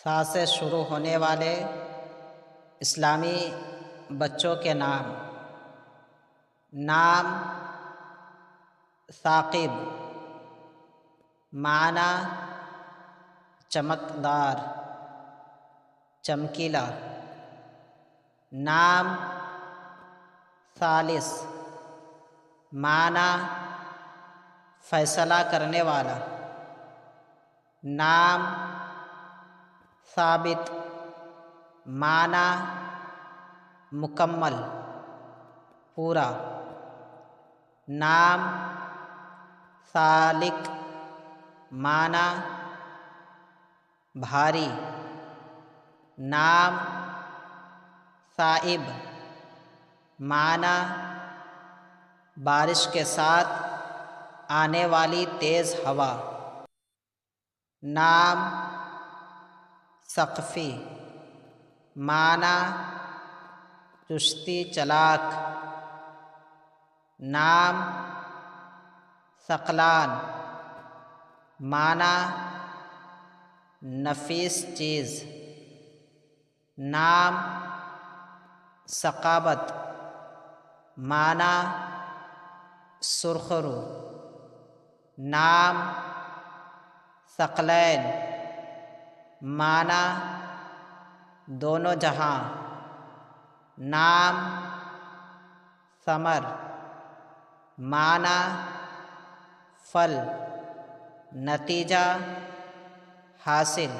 ثا سے شروع ہونے والے اسلامی بچوں کے نام: نام ثاقب، معنی چمکدار، چمکیلا. نام ثالث، معنی فیصلہ کرنے والا. نام ثابت، معنی مکمل، پورا. نام ثالق، معنی بھاری. نام ثائب، معنی بارش کے ساتھ آنے والی تیز ہوا. نام ثقفی، معنی چستی چالاک. نام ثقلان، معنی نفیس چیز. نام ثقابت، معنی سرخ رو. نام ثقلین، معنی دونوں جہاں. نام ثمر، معنی پھل، نتیجہ، حاصل.